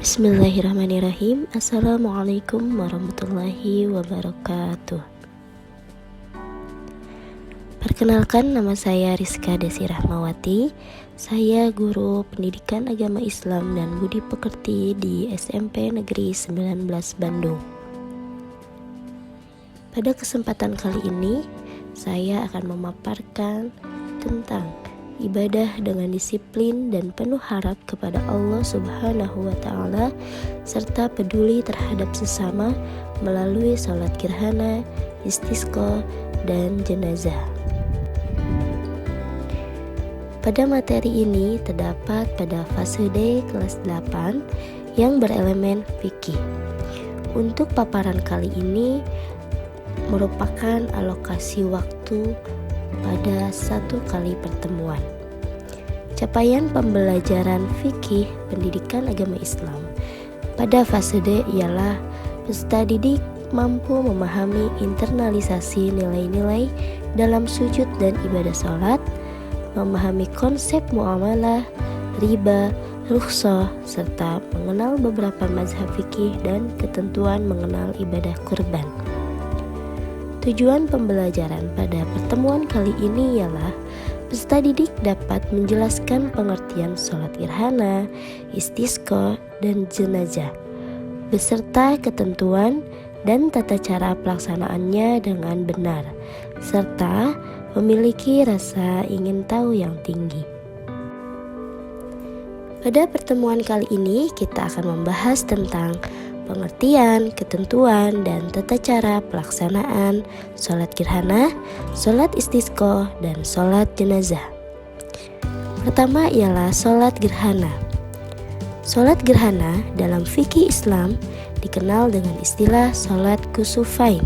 Bismillahirrahmanirrahim. Assalamualaikum warahmatullahi wabarakatuh. Perkenalkan, nama saya Rizka Desi Rahmawati. Saya guru pendidikan agama Islam dan budi pekerti di SMP Negeri 19 Bandung. Pada kesempatan kali ini, saya akan memaparkan tentang ibadah dengan disiplin dan penuh harap kepada Allah Subhanahu wa Ta'ala, serta peduli terhadap sesama melalui salat gerhana, istisqa, dan jenazah. Pada materi ini terdapat pada fase D kelas 8 yang berelemen fikih. Untuk paparan kali ini merupakan alokasi waktu pada 1 kali pertemuan. Capaian pembelajaran fikih pendidikan agama Islam pada fase D ialah peserta didik mampu memahami internalisasi nilai-nilai dalam sujud dan ibadah salat, memahami konsep muamalah, riba, rukhsah, serta mengenal beberapa mazhab fikih dan ketentuan mengenal ibadah kurban. Tujuan pembelajaran pada pertemuan kali ini ialah peserta didik dapat menjelaskan pengertian sholat gerhana, istisqa, dan jenazah, beserta ketentuan dan tata cara pelaksanaannya dengan benar, serta memiliki rasa ingin tahu yang tinggi. Pada pertemuan kali ini kita akan membahas tentang pengertian, ketentuan, dan tata cara pelaksanaan sholat gerhana, sholat istisqa, dan sholat jenazah. Pertama ialah sholat gerhana. Sholat gerhana dalam fikih Islam dikenal dengan istilah sholat kusufain,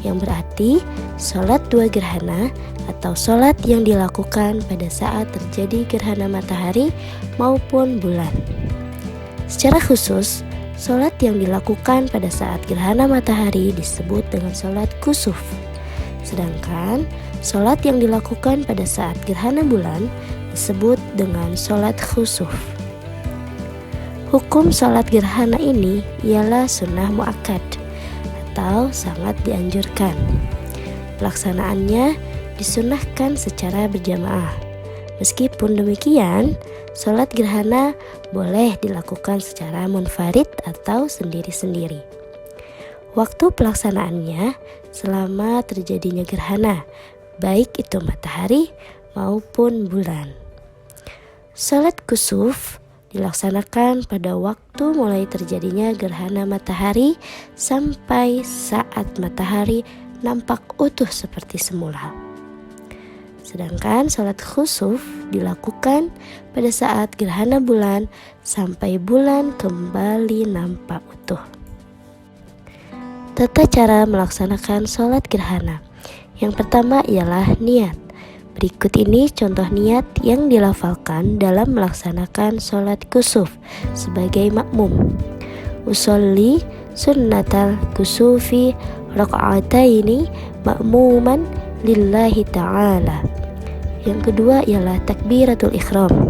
yang berarti sholat 2 gerhana atau sholat yang dilakukan pada saat terjadi gerhana matahari maupun bulan. Secara khusus, sholat yang dilakukan pada saat gerhana matahari disebut dengan sholat kusuf. Sedangkan sholat yang dilakukan pada saat gerhana bulan disebut dengan sholat khusuf. Hukum sholat gerhana ini ialah sunnah muakkad atau sangat dianjurkan. Pelaksanaannya disunnahkan secara berjamaah. Meskipun demikian, sholat gerhana boleh dilakukan secara munfarid atau sendiri-sendiri. Waktu pelaksanaannya selama terjadinya gerhana, baik itu matahari maupun bulan. Sholat kusuf dilaksanakan pada waktu mulai terjadinya gerhana matahari sampai saat matahari nampak utuh seperti semula. Sedangkan sholat khusuf dilakukan pada saat gerhana bulan sampai bulan kembali nampak utuh. Tata cara melaksanakan sholat gerhana. Yang pertama ialah niat. Berikut ini contoh niat yang dilafalkan dalam melaksanakan sholat kusuf sebagai makmum. Usolli sunnatal kusufi raka'ataini makmuman lillahi ta'ala. Yang kedua ialah takbiratul ikhram,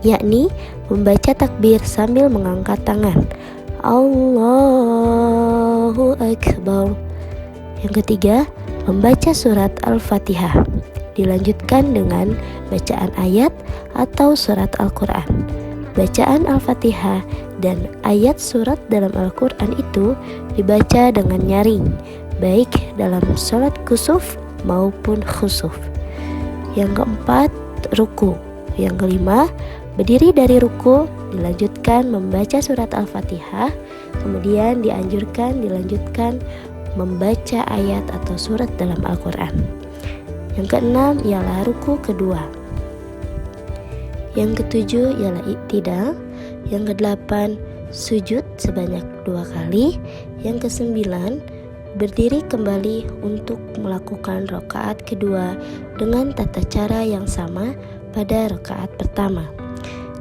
yakni membaca takbir sambil mengangkat tangan. Allahu Akbar. Yang ketiga, membaca surat Al-Fatihah, dilanjutkan dengan bacaan ayat atau surat Al-Quran. Bacaan Al-Fatihah dan ayat surat dalam Al-Quran itu dibaca dengan nyaring, baik dalam sholat kusuf maupun khusuf. Yang keempat, ruku. Yang kelima, berdiri dari ruku, dilanjutkan membaca surat Al-Fatihah, kemudian dilanjutkan membaca ayat atau surat dalam Al-Quran. Yang keenam ialah ruku kedua. Yang ketujuh ialah iktidal. Yang kedelapan, sujud sebanyak 2 kali. Yang kesembilan, berdiri kembali untuk melakukan rakaat kedua dengan tata cara yang sama pada rakaat pertama.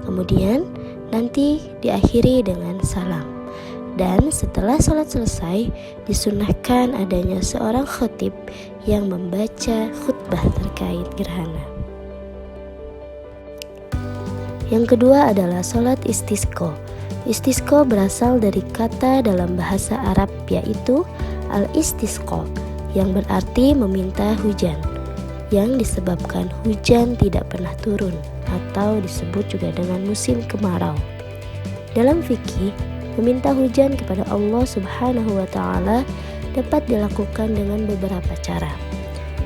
Kemudian nanti diakhiri dengan salam. Dan setelah sholat selesai, disunnahkan adanya seorang khatib yang membaca khutbah terkait gerhana. Yang kedua adalah sholat istisqa. Istisqa berasal dari kata dalam bahasa Arab yaitu al-istisqa yang berarti meminta hujan, yang disebabkan hujan tidak pernah turun atau disebut juga dengan musim kemarau. Dalam fikih, meminta hujan kepada Allah Subhanahu wa Ta'ala dapat dilakukan dengan beberapa cara.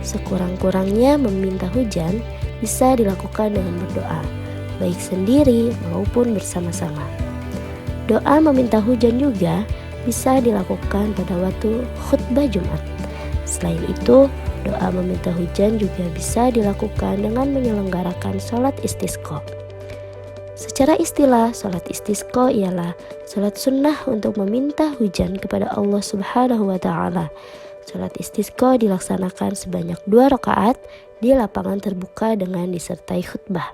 Sekurang-kurangnya meminta hujan bisa dilakukan dengan berdoa, baik sendiri maupun bersama-sama. Doa meminta hujan juga bisa dilakukan pada waktu khutbah Jumat. Selain itu, doa meminta hujan juga bisa dilakukan dengan menyelenggarakan sholat istisqa. Secara istilah, sholat istisqa ialah sholat sunnah untuk meminta hujan kepada Allah Subhanahu wa Ta'ala. Sholat istisqa dilaksanakan sebanyak 2 rakaat di lapangan terbuka dengan disertai khutbah.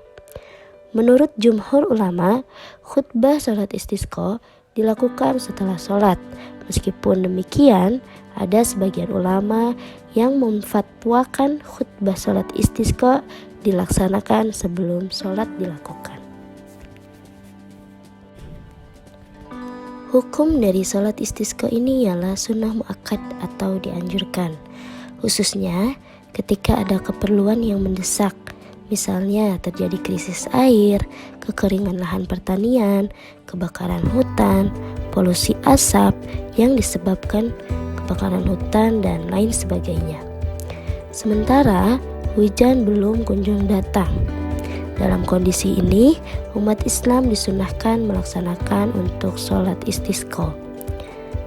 Menurut jumhur ulama, khutbah sholat istisqa dilakukan setelah sholat. Meskipun demikian, ada sebagian ulama yang memfatwakan khutbah sholat istisqa dilaksanakan sebelum sholat dilakukan. Hukum dari sholat istisqa ini ialah sunnah muakkad atau dianjurkan, khususnya ketika ada keperluan yang mendesak. Misalnya terjadi krisis air, kekeringan lahan pertanian, kebakaran hutan, polusi asap yang disebabkan kebakaran hutan dan lain sebagainya. Sementara hujan belum kunjung datang. Dalam kondisi ini, umat Islam disunahkan melaksanakan untuk sholat istisqa.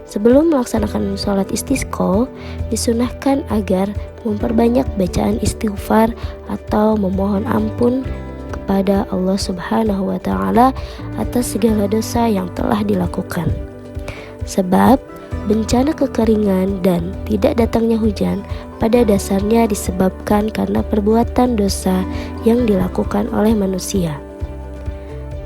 Sebelum melaksanakan sholat istisqa, disunahkan agar memperbanyak bacaan istighfar atau memohon ampun kepada Allah Subhanahu wa Ta'ala atas segala dosa yang telah dilakukan. Sebab bencana kekeringan dan tidak datangnya hujan pada dasarnya disebabkan karena perbuatan dosa yang dilakukan oleh manusia.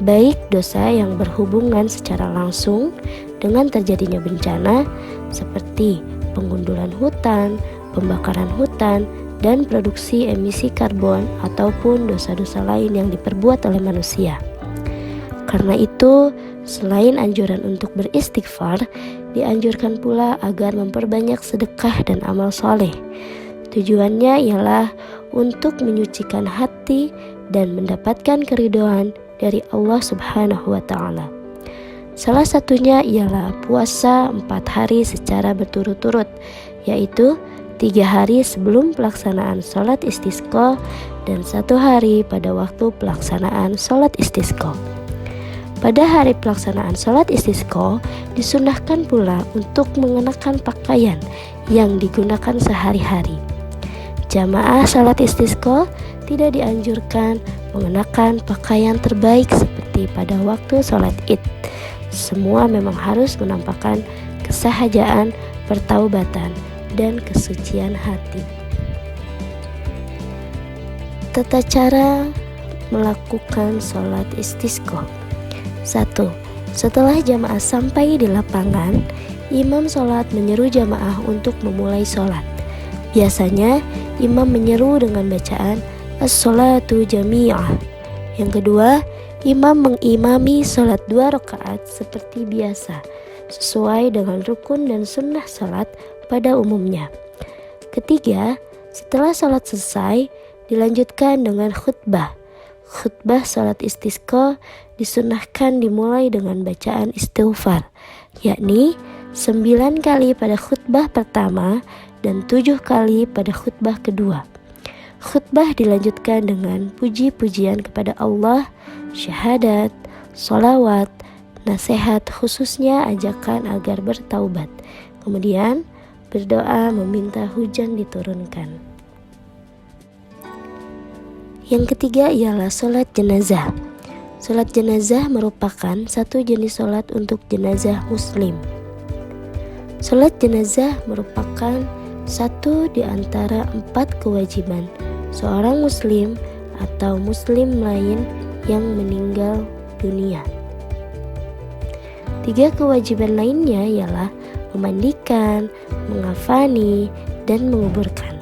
Baik dosa yang berhubungan secara langsung dengan terjadinya bencana seperti pengundulan hutan, pembakaran hutan, dan produksi emisi karbon ataupun dosa-dosa lain yang diperbuat oleh manusia. Karena itu, selain anjuran untuk beristighfar, dianjurkan pula agar memperbanyak sedekah dan amal soleh. Tujuannya ialah untuk menyucikan hati dan mendapatkan keridhaan dari Allah Subhanahu wa Ta'ala. Salah satunya ialah puasa 4 hari secara berturut-turut, yaitu 3 hari sebelum pelaksanaan sholat istisqa dan 1 hari pada waktu pelaksanaan sholat istisqa. Pada hari pelaksanaan sholat istisqa, disunahkan pula untuk mengenakan pakaian yang digunakan sehari-hari. Jamaah sholat istisqa tidak dianjurkan mengenakan pakaian terbaik seperti pada waktu sholat id. Semua memang harus menampakkan kesahajaan, pertaubatan, dan kesucian hati. Tata cara melakukan sholat istisqa. 1. Setelah jamaah sampai di lapangan, imam sholat menyeru jamaah untuk memulai sholat. Biasanya, imam menyeru dengan bacaan as-sholatu jami'ah. Yang kedua, imam mengimami sholat 2 rakaat seperti biasa, sesuai dengan rukun dan sunnah sholat pada umumnya. Ketiga, setelah sholat selesai, dilanjutkan dengan khutbah. Khutbah sholat istisqa disunahkan dimulai dengan bacaan istighfar, yakni 9 kali pada khutbah pertama dan 7 kali pada khutbah kedua. Khutbah dilanjutkan dengan puji-pujian kepada Allah, syahadat, sholawat, nasihat, khususnya ajakan agar bertaubat. Kemudian berdoa meminta hujan diturunkan. Yang ketiga ialah sholat jenazah. Sholat jenazah merupakan satu jenis sholat untuk jenazah muslim. Sholat jenazah merupakan satu di antara 4 kewajiban seorang muslim atau muslim lain yang meninggal dunia. 3 kewajiban lainnya ialah memandikan, mengafani, dan menguburkan.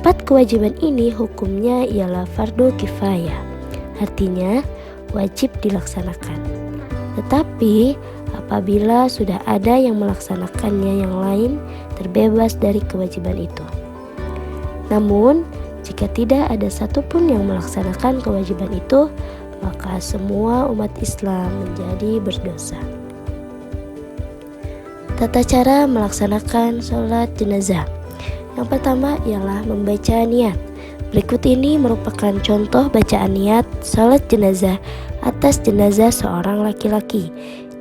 4 kewajiban ini hukumnya ialah fardu kifayah, artinya wajib dilaksanakan. Tetapi apabila sudah ada yang melaksanakannya, yang lain terbebas dari kewajiban itu. Namun, jika tidak ada satupun yang melaksanakan kewajiban itu, maka semua umat Islam menjadi berdosa. Tata cara melaksanakan sholat jenazah. Yang pertama ialah membaca niat. Berikut ini merupakan contoh bacaan niat sholat jenazah atas jenazah seorang laki-laki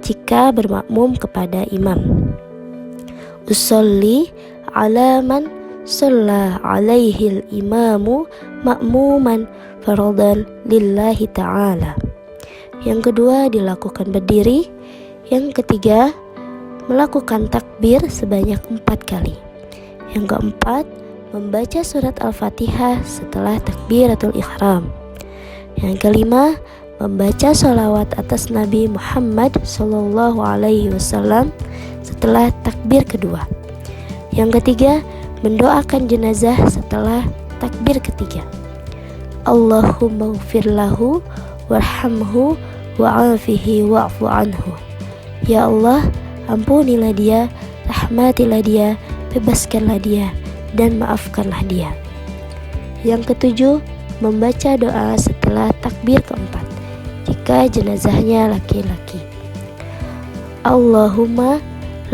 jika bermakmum kepada imam. Usolli ala man shalla alaihil imamu ma'muman faradan lillahi ta'ala. Yang kedua, dilakukan berdiri. Yang ketiga, melakukan takbir sebanyak 4 kali. Yang keempat, membaca surat Al-Fatihah setelah takbiratul ihram. Yang kelima, membaca sholawat atas Nabi Muhammad SAW setelah takbir kedua. Yang ketiga, mendoakan jenazah setelah takbir ketiga. Allahumma ghfir lahu warhamhu wa'afihi wa'fu anhu. Ya Allah, ampunilah dia, rahmatilah dia, bebaskanlah dia, dan maafkanlah dia. Yang ketujuh, membaca doa setelah takbir keempat jika jenazahnya laki-laki. Allahumma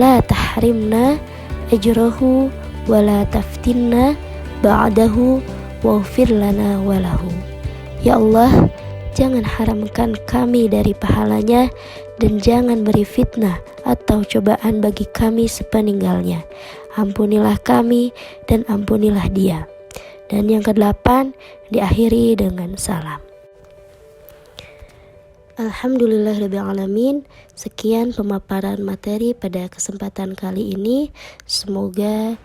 la tahrimna ajrahu wa la taftinna ba'dahu waghfir lana walahu. Ya Allah, jangan haramkan kami dari pahalanya dan jangan beri fitnah atau cobaan bagi kami sepeninggalnya. Ampunilah kami dan ampunilah dia. Dan yang kedelapan, diakhiri dengan salam. Alhamdulillahirrahmanirrahim. Sekian pemaparan materi pada kesempatan kali ini. Semoga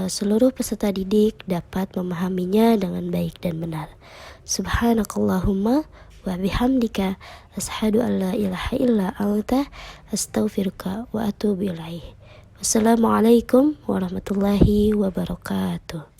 seluruh peserta didik dapat memahaminya dengan baik dan benar. Subhanakallahumma wa bihamdika asyhadu an la ilaha illa anta astaghfiruka wa atubu ilaik. Wassalamualaikum warahmatullahi wabarakatuh.